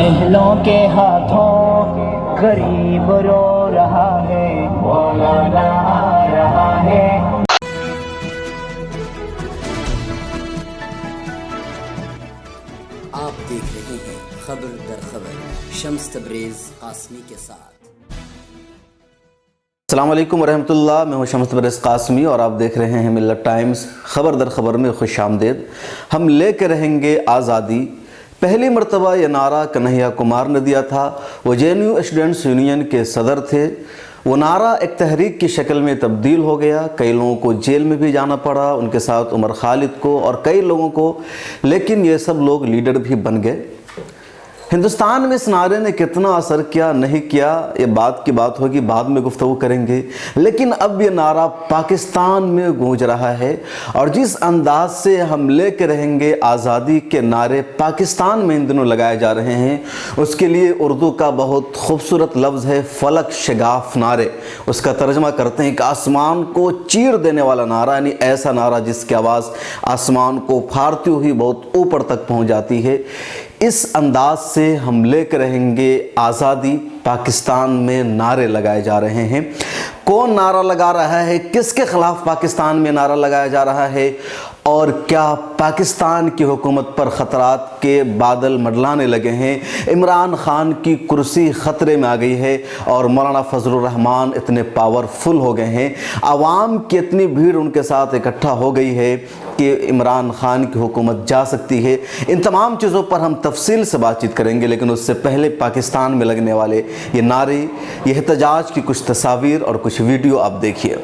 جہلوں کے ہاتھوں غریب رو رہا ہے، مولانا آ رہا ہے۔ آپ دیکھ رہے ہیں خبر در خبر شمس تبریز قاسمی کے ساتھ۔ السلام علیکم ورحمۃ اللہ، میں ہوں شمس تبریز قاسمی اور آپ دیکھ رہے ہیں ملت ٹائمز خبر در خبر میں خوش آمدید۔ ہم لے کے رہیں گے آزادی۔ پہلی مرتبہ یہ نعرہ کنہیا کمار نے دیا تھا۔ وہ J N you students union کے صدر تھے۔ وہ نعرہ ایک تحریک کی شکل میں تبدیل ہو گیا، کئی لوگوں کو جیل میں بھی جانا پڑا، ان کے ساتھ عمر خالد کو اور کئی لوگوں کو، لیکن یہ سب لوگ لیڈر بھی بن گئے۔ ہندوستان میں اس نعرے نے کتنا اثر کیا نہیں کیا یہ بات کی بات ہوگی، بعد میں گفتگو کریں گے، لیکن اب یہ نعرہ پاکستان میں گونج رہا ہے، اور جس انداز سے ہم لے کے رہیں گے آزادی کے نعرے پاکستان میں ان دنوں لگائے جا رہے ہیں، اس کے لیے اردو کا بہت خوبصورت لفظ ہے فلک شگاف نعرے۔ اس کا ترجمہ کرتے ہیں کہ آسمان کو چیر دینے والا نعرہ، یعنی ایسا نعرہ جس کی آواز آسمان کو پھاڑتی ہوئی بہت اوپر تک پہنچ جاتی ہے۔ اس انداز سے ہم لے کر رہیں گے آزادی، پاکستان میں نعرے لگائے جا رہے ہیں۔ کون نعرہ لگا رہا ہے، کس کے خلاف پاکستان میں نعرہ لگایا جا رہا ہے، اور کیا پاکستان کی حکومت پر خطرات کے بادل منڈلانے لگے ہیں؟ عمران خان کی کرسی خطرے میں آ گئی ہے اور مولانا فضل الرحمان اتنے پاورفل ہو گئے ہیں، عوام کی اتنی بھیڑ ان کے ساتھ اکٹھا ہو گئی ہے کہ عمران خان کی حکومت جا سکتی ہے۔ ان تمام چیزوں پر ہم تفصیل سے بات چیت کریں گے، لیکن اس سے پہلے پاکستان میں لگنے والے یہ نعرے، یہ احتجاج کی کچھ تصاویر اور کچھ ویڈیو آپ دیکھیے۔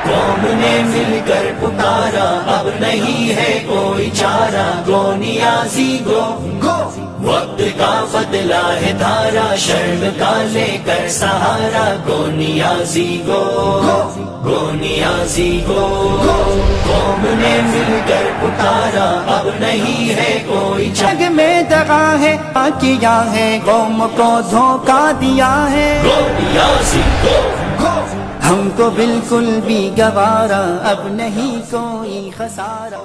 قوم نے مل کر پکارا، اب نہیں ہے کوئی چارہ، گو نیازی گو، وقت کا بدلا ہے دھارا، شرم کا لے کر سہارا، گو نیازی گو، گو نیازی گو، قوم نے مل کر پکارا، اب نہیں ہے کوئی جگ میں دغا ہے، کیا ہے قوم کو دھوکہ دیا ہے، گو نیازی گو، ہم کو بالکل بھی گوارا، اب نہیں کوئی خسارہ۔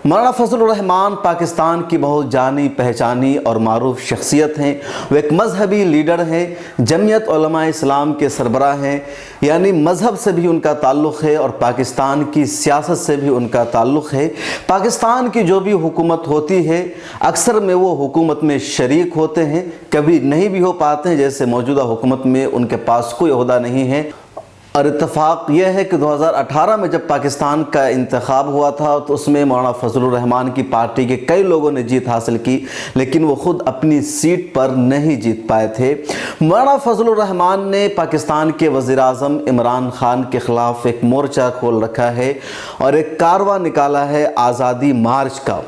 مولانا فضل الرحمان پاکستان کی بہت جانی پہچانی اور معروف شخصیت ہیں۔ وہ ایک مذہبی لیڈر ہیں، جمعیت علماء اسلام کے سربراہ ہیں، یعنی مذہب سے بھی ان کا تعلق ہے اور پاکستان کی سیاست سے بھی ان کا تعلق ہے۔ پاکستان کی جو بھی حکومت ہوتی ہے اکثر میں وہ حکومت میں شریک ہوتے ہیں، کبھی نہیں بھی ہو پاتے ہیں، جیسے موجودہ حکومت میں ان کے پاس کوئی عہدہ نہیں ہے۔ اور اتفاق یہ ہے کہ 2018 میں جب پاکستان کا انتخاب ہوا تھا تو اس میں مولانا فضل الرحمان کی پارٹی کے کئی لوگوں نے جیت حاصل کی، لیکن وہ خود اپنی سیٹ پر نہیں جیت پائے تھے۔ مولانا فضل الرحمان نے پاکستان کے وزیر اعظم عمران خان کے خلاف ایک مورچہ کھول رکھا ہے اور ایک کارواں نکالا ہے آزادی مارچ کا۔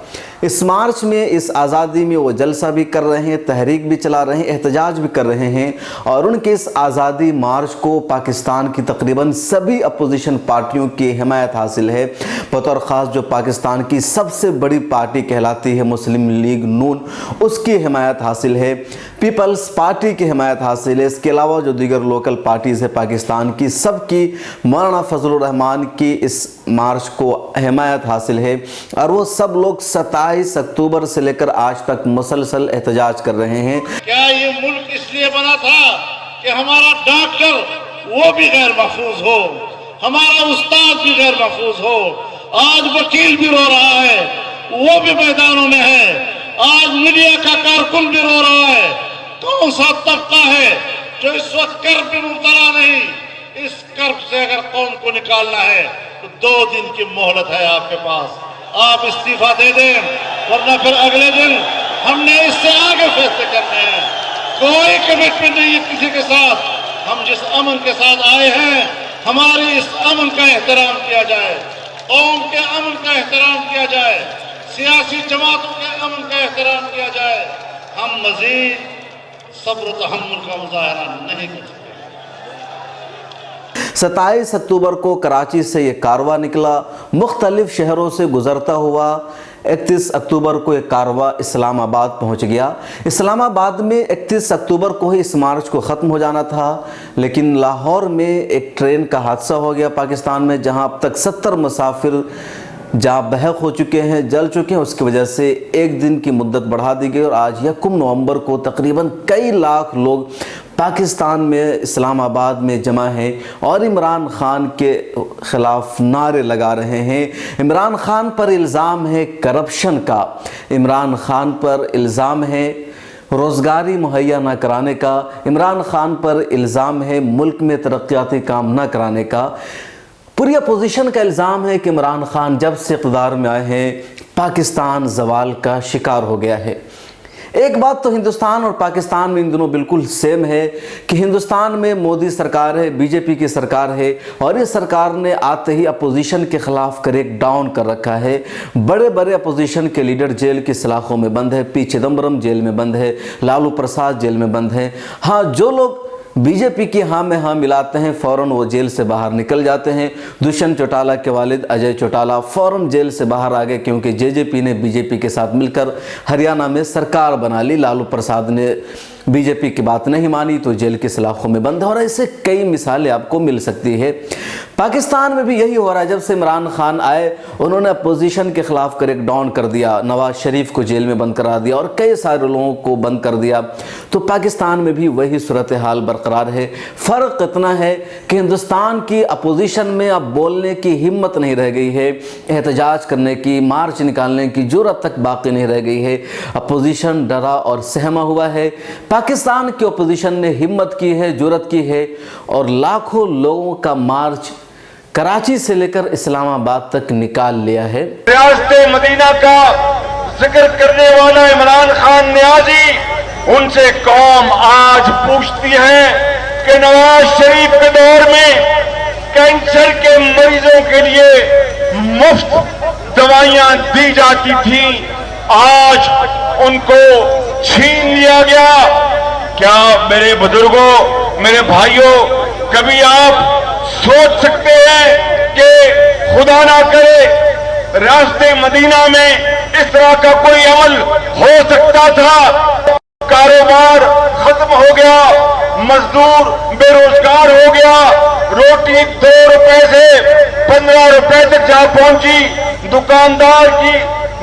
اس مارچ میں، اس آزادی میں وہ جلسہ بھی کر رہے ہیں، تحریک بھی چلا رہے ہیں، احتجاج بھی کر رہے ہیں، اور ان کے اس آزادی مارچ کو پاکستان کی تقریباً سبھی اپوزیشن پارٹیوں کی حمایت حاصل ہے۔ بطور خاص جو پاکستان کی سب سے بڑی پارٹی کہلاتی ہے مسلم لیگ نون، اس کی حمایت حاصل ہے، پیپلز پارٹی کی حمایت حاصل ہے، اس کے علاوہ جو دیگر لوکل پارٹیز ہے پاکستان کی، سب کی مولانا فضل الرحمان کی اس مارچ کو حمایت حاصل ہے، اور وہ سب لوگ 27 اکتوبر سے لے کر آج تک مسلسل احتجاج کر رہے ہیں۔ کیا یہ ملک اس لیے بنا تھا کہ ہمارا ڈاکٹر وہ بھی غیر محفوظ ہو، ہمارا استاد بھی غیر محفوظ ہو، آج وکیل بھی رو رہا ہے، وہ بھی میدانوں میں ہے، آج میڈیا کا کارکن بھی رو رہا ہے۔ کون سا طبقہ ہے جو اس وقت کرب میں مبتلا نہیں؟ اس کرب سے اگر قوم کو نکالنا ہے تو 2 دن کی مہلت ہے آپ کے پاس، آپ استعفیٰ دے دیں، ورنہ پھر اگلے دن ہم نے اس سے آگے فیصلے کرنے ہیں۔ کوئی کمٹمنٹ نہیں ہے کسی کے ساتھ، ہم جس امن کے ساتھ آئے ہیں ہماری اس امن کا احترام کیا جائے، قوم کے امن کا احترام کیا جائے، سیاسی جماعتوں کے امن کا احترام کیا جائے۔ ہم مزید صبر و تحمل کا مظاہرہ نہیں کر سکتے۔ 27 اکتوبر کو کراچی سے یہ کارواں نکلا، مختلف شہروں سے گزرتا ہوا 31 اکتوبر کو یہ کارواں اسلام آباد پہنچ گیا۔ اسلام آباد میں 31 اکتوبر کو ہی اس مارچ کو ختم ہو جانا تھا، لیکن لاہور میں ایک ٹرین کا حادثہ ہو گیا پاکستان میں، جہاں اب تک 70 مسافر جاں بحق ہو چکے ہیں، جل چکے ہیں۔ اس کی وجہ سے 1 دن کی مدت بڑھا دی گئی، اور آج 1 نومبر کو تقریباً کئی لاکھ لوگ پاکستان میں اسلام آباد میں جمع ہیں اور عمران خان کے خلاف نعرے لگا رہے ہیں۔ عمران خان پر الزام ہے کرپشن کا، عمران خان پر الزام ہے روزگاری مہیا نہ کرانے کا، عمران خان پر الزام ہے ملک میں ترقیاتی کام نہ کرانے کا۔ پوری اپوزیشن کا الزام ہے کہ عمران خان جب سے اقتدار میں آئے ہیں پاکستان زوال کا شکار ہو گیا ہے۔ ایک بات تو ہندوستان اور پاکستان میں ان دنوں بالکل سیم ہے کہ ہندوستان میں مودی سرکار ہے، بی جے پی کی سرکار ہے، اور یہ سرکار نے آتے ہی اپوزیشن کے خلاف کریک ڈاؤن کر رکھا ہے۔ بڑے بڑے اپوزیشن کے لیڈر جیل کی سلاخوں میں بند ہے، پی چدمبرم جیل میں بند ہے، لالو پرساد جیل میں بند ہے۔ ہاں، جو لوگ بی جے پی کی ہاں میں ہاں ملاتے ہیں فوراً وہ جیل سے باہر نکل جاتے ہیں۔ دشن چوٹالہ کے والد اجے چوٹالہ فوراً جیل سے باہر آ گئے کیونکہ جے پی نے بی جے پی کے ساتھ مل کر ہریانہ میں سرکار بنا لی۔ لالو پرساد نے بی جے پی کی بات نہیں مانی تو جیل کی سلاخوں میں بند ہے، اور ایسے کئی مثالیں آپ کو مل سکتی ہے۔ پاکستان میں بھی یہی ہو رہا ہے۔ جب سے عمران خان آئے انہوں نے اپوزیشن کے خلاف کریک ڈاؤن کر دیا، نواز شریف کو جیل میں بند کرا دیا اور کئی سارے لوگوں کو بند کر دیا، تو پاکستان میں بھی وہی صورتحال برقرار ہے۔ فرق اتنا ہے کہ ہندوستان کی اپوزیشن میں اب بولنے کی ہمت نہیں رہ گئی ہے، احتجاج کرنے کی، مارچ نکالنے کی جرأت تک باقی نہیں رہ گئی ہے۔ اپوزیشن ڈرا اور سہما ہوا ہے۔ پاکستان کی اپوزیشن نے ہمت کی ہے، جرأت کی ہے، اور لاکھوں لوگوں کا مارچ کراچی سے لے کر اسلام آباد تک نکال لیا ہے۔ ریاست مدینہ کا ذکر کرنے والا عمران خان نیازی، ان سے قوم آج پوچھتی ہے کہ نواز شریف کے دور میں کینسر کے مریضوں کے لیے مفت دوائیاں دی جاتی تھیں، آج ان کو چھین لیا گیا۔ کیا میرے بزرگوں، میرے بھائیوں، کبھی آپ سوچ سکتے ہیں کہ خدا نہ کرے ریاست مدینہ میں اس طرح کا کوئی عمل ہو سکتا تھا؟ کاروبار ختم ہو گیا، مزدور بے روزگار ہو گیا، روٹی 2 روپے سے 15 روپے تک جا پہنچی، دکاندار کی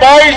22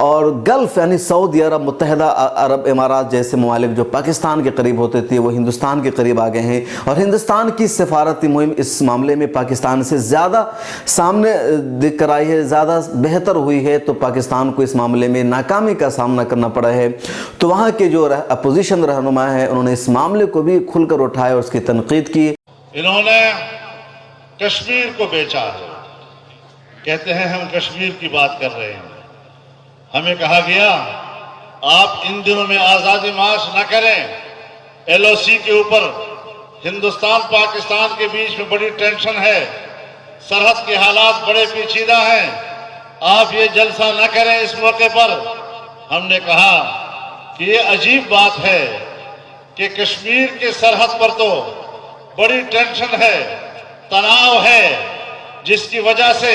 اور گلف یعنی سعودی عرب، متحدہ عرب امارات جیسے ممالک جو پاکستان کے قریب ہوتے تھے وہ ہندوستان کے قریب آ گئے ہیں، اور ہندوستان کی سفارتی مہم اس معاملے میں پاکستان سے زیادہ سامنے دکھ کر آئی ہے، زیادہ بہتر ہوئی ہے، تو پاکستان کو اس معاملے میں ناکامی کا سامنا کرنا پڑا ہے۔ تو وہاں کے جو اپوزیشن رہنما ہیں انہوں نے اس معاملے کو بھی کھل کر اٹھایا اور اس کی تنقید کی۔ انہوں نے کشمیر کو بیچا ہے، کہتے ہیں ہم کشمیر کی بات کر رہے ہیں۔ ہمیں کہا گیا آپ ان دنوں میں آزادی مارچ نہ کریں، ایل او سی کے اوپر ہندوستان پاکستان کے بیچ میں بڑی ٹینشن ہے، سرحد کے حالات بڑے پیچیدہ ہیں، آپ یہ جلسہ نہ کریں اس موقع پر۔ ہم نے کہا کہ یہ عجیب بات ہے کہ کشمیر کے سرحد پر تو بڑی ٹینشن ہے، تناؤ ہے، جس کی وجہ سے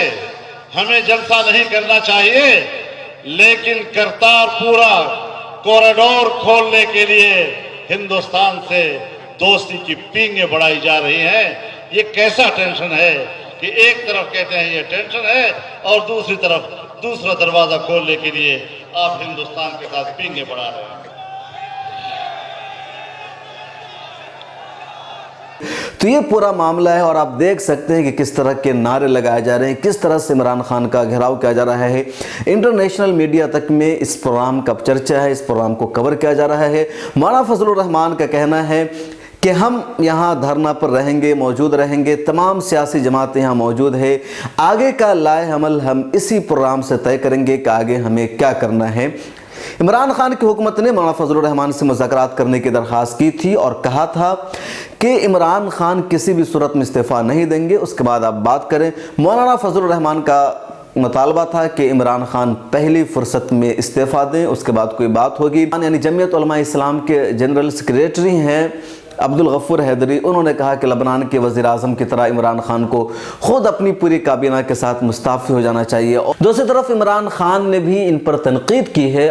ہمیں جلسہ نہیں کرنا چاہیے، لیکن کرتارپورہ کوریڈور کھولنے کے لیے ہندوستان سے دوستی کی پینگیں بڑھائی جا رہی ہیں۔ یہ کیسا ٹینشن ہے کہ ایک طرف کہتے ہیں یہ ٹینشن ہے اور دوسری طرف دوسرا دروازہ کھولنے کے لیے آپ ہندوستان کے ساتھ پینگیں بڑھا رہے ہیں۔ تو یہ پورا معاملہ ہے، اور آپ دیکھ سکتے ہیں کہ کس طرح کے نعرے لگائے جا رہے ہیں، کس طرح سے عمران خان کا گھیراؤ کیا جا رہا ہے۔ انٹرنیشنل میڈیا تک میں اس پروگرام کا چرچا ہے، اس پروگرام کو کور کیا جا رہا ہے۔ مولانا فضل الرحمان کا کہنا ہے کہ ہم یہاں دھرنا پر رہیں گے، موجود رہیں گے، تمام سیاسی جماعتیں یہاں موجود ہے، آگے کا لائحہ عمل ہم اسی پروگرام سے طے کریں گے کہ آگے ہمیں کیا کرنا ہے۔ عمران خان کی حکومت نے مولانا فضل الرحمان سے مذاکرات کرنے کی درخواست کی تھی اور کہا تھا کہ عمران خان کسی بھی صورت میں استعفیٰ نہیں دیں گے، اس کے بعد آپ بات کریں۔ مولانا فضل الرحمان کا مطالبہ تھا کہ عمران خان پہلی فرصت میں استعفیٰ دیں، اس کے بعد کوئی بات ہوگی۔ یعنی جمعیت علماء اسلام کے جنرل سیکریٹری ہیں عبدالغفور حیدری، انہوں نے کہا کہ لبنان کے وزیر اعظم کی طرح عمران خان کو خود اپنی پوری کابینہ کے ساتھ مستعفی ہو جانا چاہیے۔ دوسری طرف عمران خان نے بھی ان پر تنقید کی ہے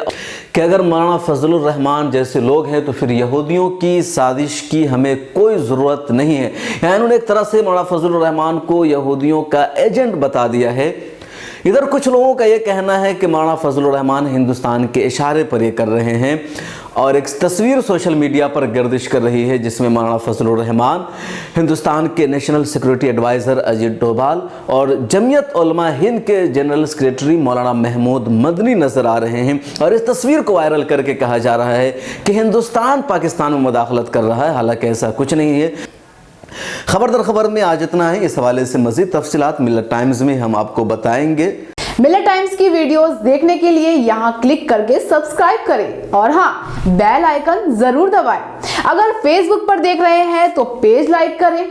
کہ اگر مولانا فضل الرحمان جیسے لوگ ہیں تو پھر یہودیوں کی سازش کی ہمیں کوئی ضرورت نہیں ہے۔ یعنی انہوں نے ایک طرح سے مولانا فضل الرحمان کو یہودیوں کا ایجنٹ بتا دیا ہے۔ ادھر کچھ لوگوں کا یہ کہنا ہے کہ مولانا فضل الرحمان ہندوستان کے اشارے پر یہ کر رہے ہیں، اور ایک تصویر سوشل میڈیا پر گردش کر رہی ہے جس میں مولانا فضل الرحمان، ہندوستان کے national security advisor Ajit Doval اور جمعیت علماء ہند کے جنرل سیکریٹری مولانا محمود مدنی نظر آ رہے ہیں، اور اس تصویر کو وائرل کر کے کہا جا رہا ہے کہ ہندوستان پاکستان میں مداخلت کر رہا ہے، حالانکہ ایسا کچھ نہیں ہے۔ خبر در خبر میں آج اتنا ہے۔ اس حوالے سے مزید تفصیلات ملت ٹائمز میں ہم آپ کو بتائیں گے۔ ملت ٹائمز کی ویڈیوز دیکھنے کے لیے یہاں کلک کر کے سبسکرائب کریں، اور ہاں، بیل آئیکن ضرور دبائیں۔ اگر فیس بک پر دیکھ رہے ہیں تو پیج لائک کریں۔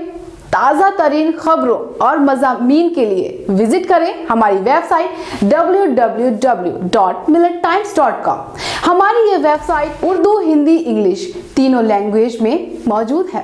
تازہ ترین خبروں اور مضامین کے لیے وزٹ کریں ہماری ویب سائٹ www.millettimes.com۔ ہماری یہ web site Urdu, Hindi, English تینوں لینگویج میں موجود ہے۔